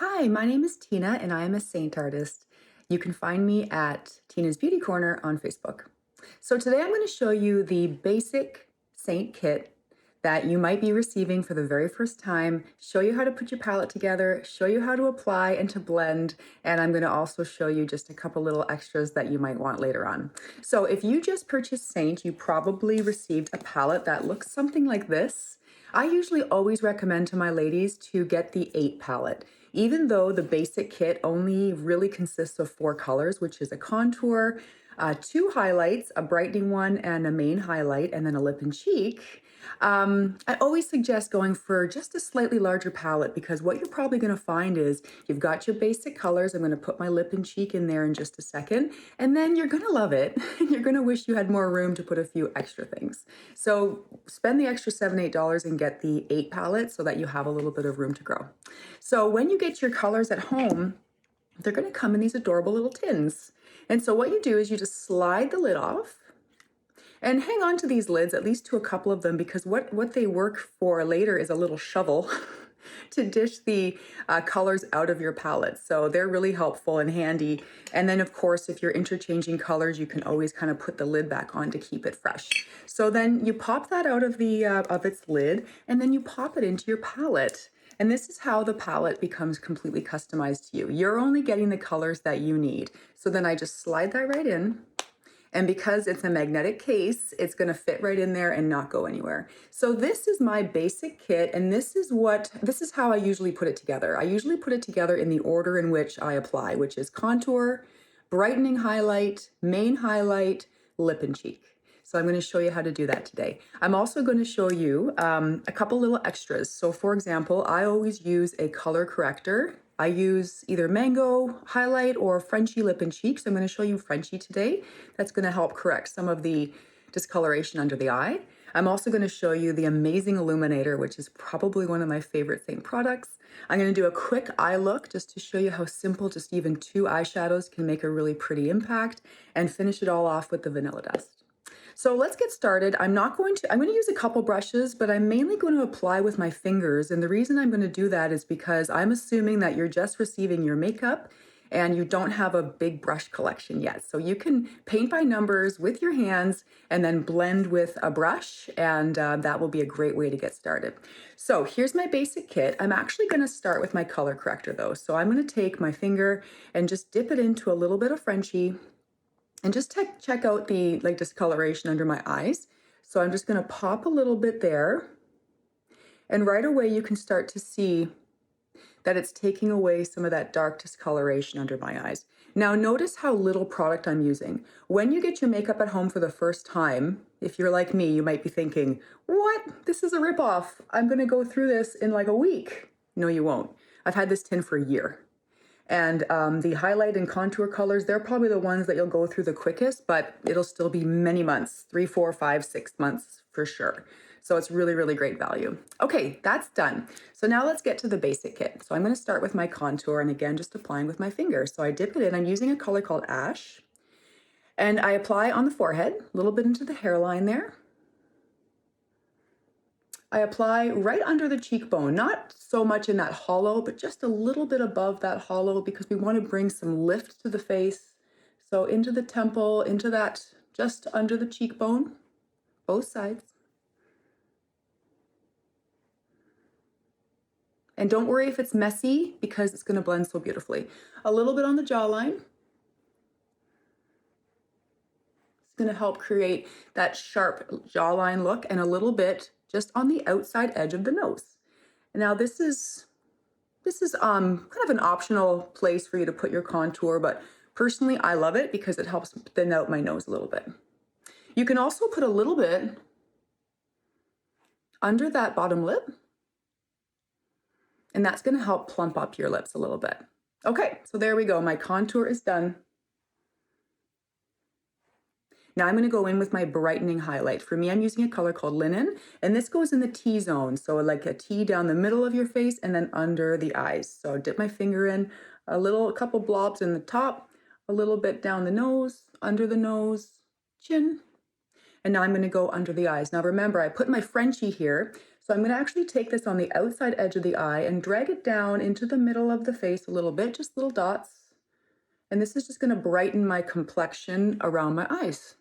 Hi, my name is Tina and I am a Saint artist. You can find me at Tina's Beauty Corner on Facebook. So today I'm going to show you the basic Saint kit that you might be receiving for the very first time, show you how to put your palette together, show you how to apply and to blend, and I'm going to also show you just a couple little extras that you might want later on. So if you just purchased Saint, you probably received a palette that looks something like this. I usually always recommend to my ladies to get the 8 palette. Even though the basic kit only really consists of 4 colors, which is a contour, 2 highlights, a brightening one and a main highlight, and then a lip and cheek. I always suggest going for just a slightly larger palette because what you're probably going to find is you've got your basic colors. I'm going to put my lip and cheek in there in just a second, and then you're going to love it. You're going to wish you had more room to put a few extra things. So spend the extra $7, $8 and get the 8 palette so that you have a little bit of room to grow. So when you get your colors at home, they're going to come in these adorable little tins. And so what you do is you just slide the lid off and hang on to these lids, at least to a couple of them, because what they work for later is a little shovel to dish the colors out of your palette. So they're really helpful and handy. And then of course, if you're interchanging colors, you can always kind of put the lid back on to keep it fresh. So then you pop that out of the of its lid, and then you pop it into your palette. And this is how the palette becomes completely customized to you. You're only getting the colors that you need. So then I just slide that right in. And because it's a magnetic case, it's going to fit right in there and not go anywhere. So this is my basic kit, and this is how I usually put it together. I usually put it together in the order in which I apply, which is contour, brightening highlight, main highlight, lip and cheek. So I'm going to show you how to do that today. I'm also going to show you a couple little extras. So for example, I always use a color corrector. I use either Mango Highlight or Frenchie Lip and Cheek. So I'm going to show you Frenchie today. That's going to help correct some of the discoloration under the eye. I'm also going to show you the Amazing Illuminator, which is probably one of my favorite Saint products. I'm going to do a quick eye look just to show you how simple just even 2 eyeshadows can make a really pretty impact, and finish it all off with the Vanilla Dust. So let's get started. I'm going to use a couple brushes, but I'm mainly going to apply with my fingers. And the reason I'm going to do that is because I'm assuming that you're just receiving your makeup and you don't have a big brush collection yet. So you can paint by numbers with your hands and then blend with a brush, and that will be a great way to get started. So here's my basic kit. I'm actually going to start with my color corrector though. So I'm going to take my finger and just dip it into a little bit of Frenchie and just check out the discoloration under my eyes. So I'm just going to pop a little bit there. And right away you can start to see that it's taking away some of that dark discoloration under my eyes. Now notice how little product I'm using. When you get your makeup at home for the first time, if you're like me, you might be thinking, what? This is a ripoff. I'm going to go through this in like a week. No, you won't. I've had this tin for a year. And the highlight and contour colors, they're probably the ones that you'll go through the quickest, but it'll still be many months, 3, 4, 5, 6 months for sure. So it's really, really great value. Okay, that's done. So now let's get to the basic kit. So I'm going to start with my contour, and again, just applying with my finger. So I dip it in. I'm using a color called Ash, and I apply on the forehead, a little bit into the hairline there. I apply right under the cheekbone, not so much in that hollow, but just a little bit above that hollow because we want to bring some lift to the face. So into the temple, into that just under the cheekbone, both sides. And don't worry if it's messy because it's going to blend so beautifully. A little bit on the jawline. It's going to help create that sharp jawline look, and a little bit just on the outside edge of the nose. Now this is kind of an optional place for you to put your contour, but personally I love it because it helps thin out my nose a little bit. You can also put a little bit under that bottom lip, and that's going to help plump up your lips a little bit. Okay, so there we go. My contour is done. Now I'm going to go in with my brightening highlight. For me, I'm using a color called Linen, and this goes in the T-zone. So like a T down the middle of your face and then under the eyes. So dip my finger in, a couple blobs in the top, a little bit down the nose, under the nose, chin. And now I'm going to go under the eyes. Now remember, I put my Frenchie here. So I'm going to actually take this on the outside edge of the eye and drag it down into the middle of the face a little bit, just little dots. And this is just going to brighten my complexion around my eyes.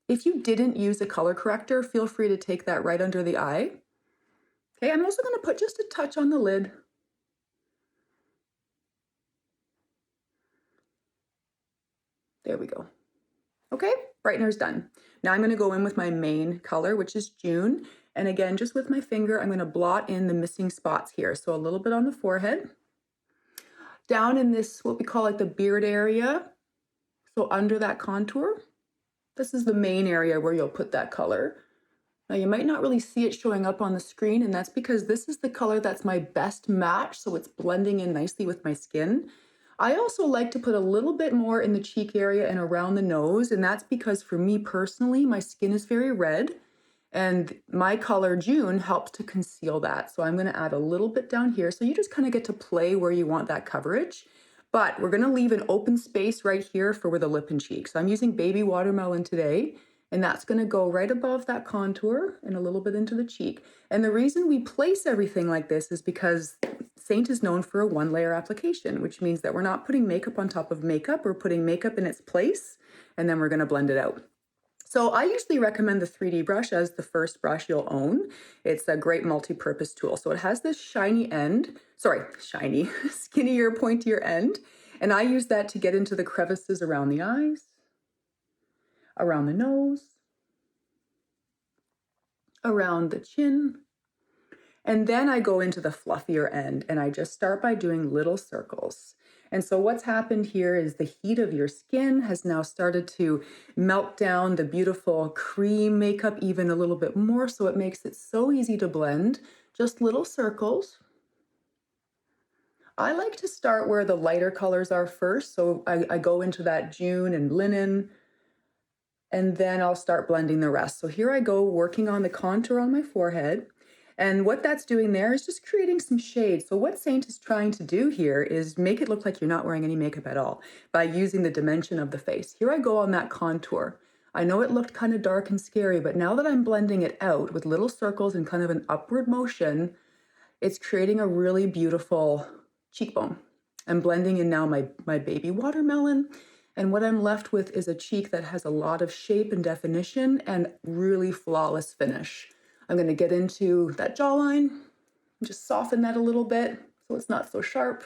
If you didn't use a color corrector, feel free to take that right under the eye. Okay, I'm also going to put just a touch on the lid. There we go. Okay, brightener's done. Now I'm going to go in with my main color, which is June. And again, just with my finger, I'm going to blot in the missing spots here. So a little bit on the forehead. Down in this, what we call like the beard area. So under that contour. This is the main area where you'll put that color. Now you might not really see it showing up on the screen, and that's because this is the color that's my best match, so it's blending in nicely with my skin. I also like to put a little bit more in the cheek area and around the nose, and that's because for me personally, my skin is very red, and my color June helps to conceal that. So I'm going to add a little bit down here, so you just kind of get to play where you want that coverage. But we're going to leave an open space right here for where the lip and cheek. So I'm using Baby Watermelon today, and that's going to go right above that contour and a little bit into the cheek. And the reason we place everything like this is because Saint is known for a one-layer application, which means that we're not putting makeup on top of makeup. We're putting makeup in its place, and then we're going to blend it out. So I usually recommend the 3D brush as the first brush you'll own. It's a great multi-purpose tool. So it has this skinnier, pointier end. And I use that to get into the crevices around the eyes, around the nose, around the chin. And then I go into the fluffier end and I just start by doing little circles. And so what's happened here is the heat of your skin has now started to melt down the beautiful cream makeup even a little bit more, so it makes it so easy to blend. Just little circles. I like to start where the lighter colors are first, so I go into that June and Linen, and then I'll start blending the rest. So here I go working on the contour on my forehead. And what that's doing there is just creating some shade. So what Saint is trying to do here is make it look like you're not wearing any makeup at all by using the dimension of the face. Here I go on that contour. I know it looked kind of dark and scary, but now that I'm blending it out with little circles and kind of an upward motion, it's creating a really beautiful cheekbone. I'm blending in now my Baby Watermelon. And what I'm left with is a cheek that has a lot of shape and definition and really flawless finish. I'm going to get into that jawline, just soften that a little bit so it's not so sharp.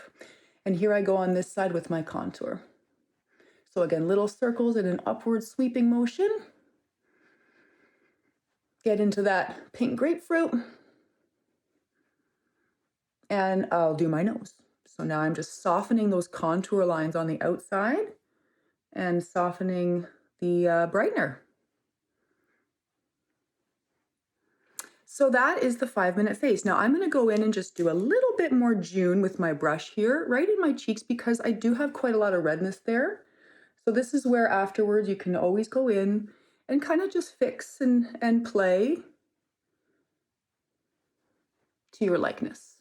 And here I go on this side with my contour. So again, little circles in an upward sweeping motion. Get into that pink grapefruit. And I'll do my nose. So now I'm just softening those contour lines on the outside and softening the brightener. So that is the 5-minute face. Now I'm going to go in and just do a little bit more June with my brush here, right in my cheeks, because I do have quite a lot of redness there. So this is where afterwards you can always go in and kind of just fix and play to your likeness.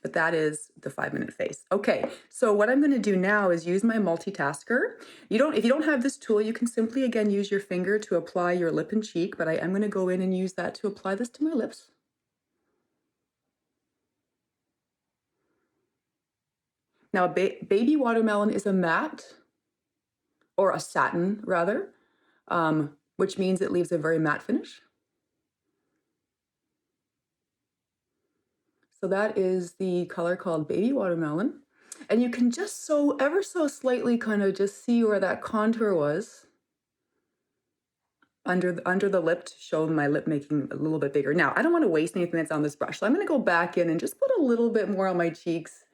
But that is the 5-minute face. Okay, so what I'm going to do now is use my multitasker. If you don't have this tool, you can simply again use your finger to apply your lip and cheek, but I'm going to go in and use that to apply this to my lips. Now, Baby Watermelon is a matte, or a satin rather, which means it leaves a very matte finish. So that is the color called Baby Watermelon. And you can just ever so slightly kind of just see where that contour was under the lip to show my lip making a little bit bigger. Now, I don't want to waste anything that's on this brush, so I'm going to go back in and just put a little bit more on my cheeks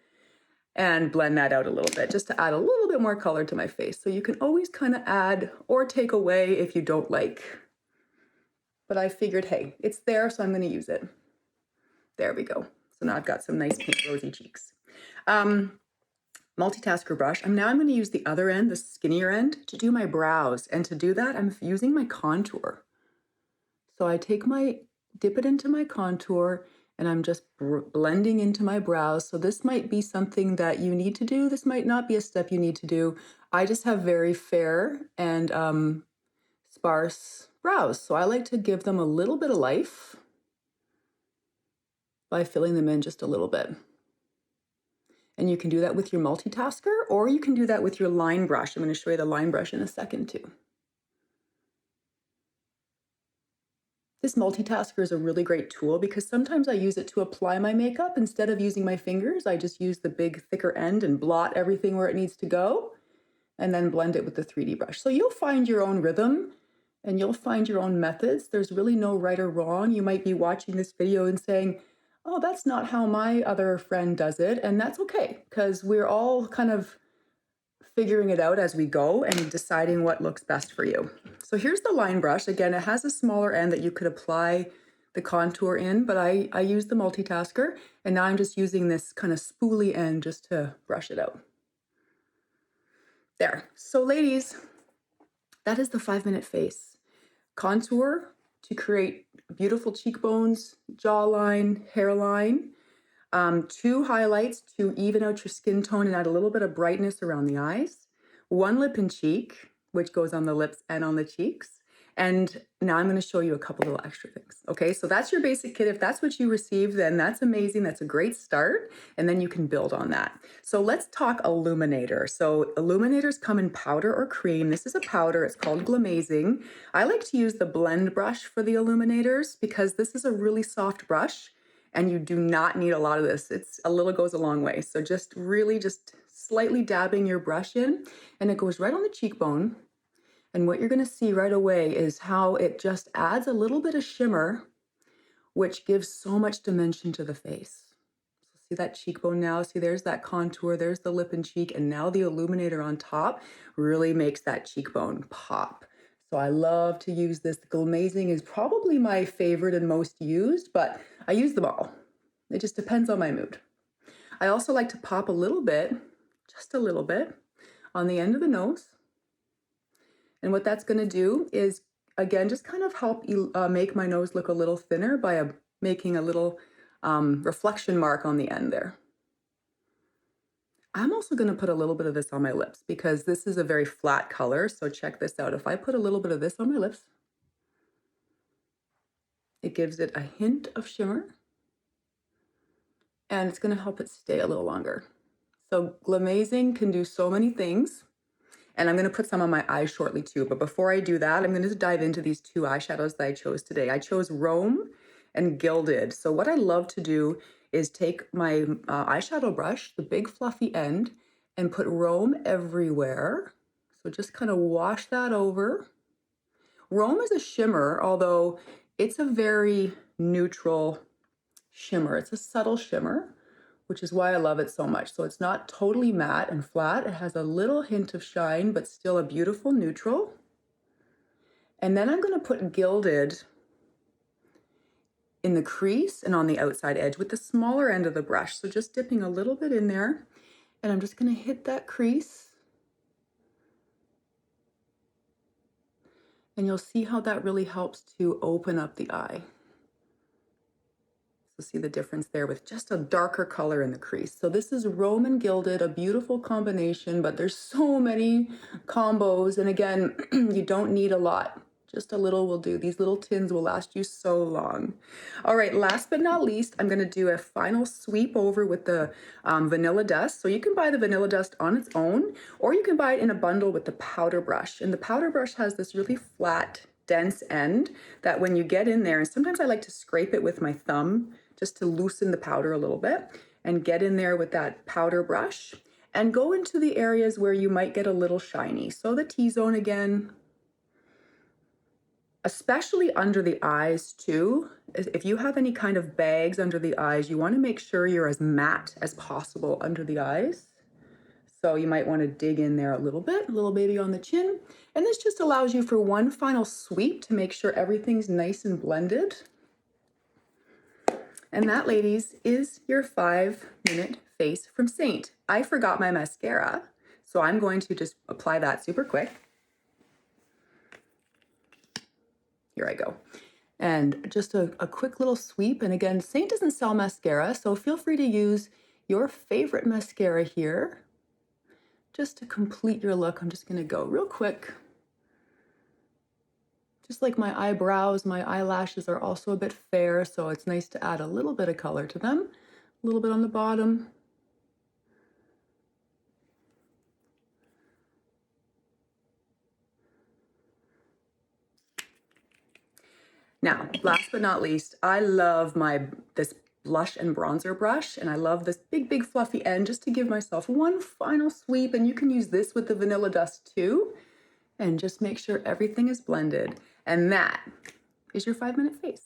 and blend that out a little bit, just to add a little bit more color to my face. So you can always kind of add or take away if you don't like. But I figured, hey, it's there, so I'm going to use it. There we go. So now I've got some nice pink rosy cheeks. Multitasker brush. I'm going to use the other end, the skinnier end, to do my brows. And to do that, I'm using my contour. So I dip it into my contour, and I'm just blending into my brows. So this might be something that you need to do. This might not be a step you need to do. I just have very fair and sparse brows. So I like to give them a little bit of life by filling them in just a little bit. And you can do that with your multitasker, or you can do that with your line brush. I'm going to show you the line brush in a second too. This multitasker is a really great tool because sometimes I use it to apply my makeup. Instead of using my fingers, I just use the big thicker end and blot everything where it needs to go, and then blend it with the 3D brush. So you'll find your own rhythm and you'll find your own methods. There's really no right or wrong. You might be watching this video and saying, oh, that's not how my other friend does it. And that's okay, because we're all kind of figuring it out as we go and deciding what looks best for you. So here's the line brush. Again, it has a smaller end that you could apply the contour in, but I use the multitasker, and now I'm just using this kind of spoolie end just to brush it out. There. So ladies, that is the 5-minute face. Contour to create beautiful cheekbones, jawline, hairline. 2 highlights to even out your skin tone and add a little bit of brightness around the eyes. 1 lip and cheek, which goes on the lips and on the cheeks. And now I'm going to show you a couple little extra things. Okay, so that's your basic kit. If that's what you received, then that's amazing. That's a great start. And then you can build on that. So let's talk illuminator. So illuminators come in powder or cream. This is a powder. It's called Glamazing. I like to use the blend brush for the illuminators because this is a really soft brush. And you do not need a lot of this. It's a little goes a long way. So just slightly dabbing your brush in, and it goes right on the cheekbone. And what you're gonna see right away is how it just adds a little bit of shimmer, which gives so much dimension to the face. So see that cheekbone now? See, there's that contour, there's the lip and cheek, and now the illuminator on top really makes that cheekbone pop. So I love to use this. The Glamazing is probably my favorite and most used, but I use them all. It just depends on my mood. I also like to pop a little bit, just a little bit, on the end of the nose. And what that's going to do is, again, just kind of help make my nose look a little thinner by making a little reflection mark on the end there. I'm also going to put a little bit of this on my lips because this is a very flat color. So check this out. If I put a little bit of this on my lips, it gives it a hint of shimmer, and it's going to help it stay a little longer. So Glamazing can do so many things, and I'm going to put some on my eyes shortly too. But before I do that, I'm going to dive into these 2 eyeshadows that I chose today. I chose Rome and Gilded. So what I love to do is take my eyeshadow brush, the big fluffy end, and put Rome everywhere. So just kind of wash that over. Rome is a shimmer, although it's a very neutral shimmer. It's a subtle shimmer, which is why I love it so much. So it's not totally matte and flat. It has a little hint of shine, but still a beautiful neutral. And then I'm going to put Gilded in the crease and on the outside edge with the smaller end of the brush. So just dipping a little bit in there, and I'm just going to hit that crease. And you'll see how that really helps to open up the eye. So see the difference there with just a darker color in the crease. So this is Rome and Gilded, a beautiful combination, but there's so many combos. And again, you don't need a lot. Just a little will do. These little tins will last you so long. All right, last but not least, I'm gonna do a final sweep over with the vanilla dust. So you can buy the vanilla dust on its own, or you can buy it in a bundle with the powder brush. And the powder brush has this really flat, dense end that when you get in there, and sometimes I like to scrape it with my thumb just to loosen the powder a little bit, and get in there with that powder brush and go into the areas where you might get a little shiny. So the T-zone again, especially under the eyes too. If you have any kind of bags under the eyes, you want to make sure you're as matte as possible under the eyes. So you might want to dig in there a little bit, a little baby on the chin. And this just allows you for one final sweep to make sure everything's nice and blended. And that, ladies, is your 5-minute face from SEINT. I forgot my mascara, so I'm going to just apply that super quick. Here I go. And just a quick little sweep. And again, SEINT doesn't sell mascara, so feel free to use your favorite mascara here. Just to complete your look, I'm just gonna go real quick. Just like my eyebrows, my eyelashes are also a bit fair, so it's nice to add a little bit of color to them. A little bit on the bottom. Now, last but not least, I love this blush and bronzer brush, and I love this big fluffy end just to give myself one final sweep, and you can use this with the vanilla dust too, and just make sure everything is blended. And that is your 5-minute face.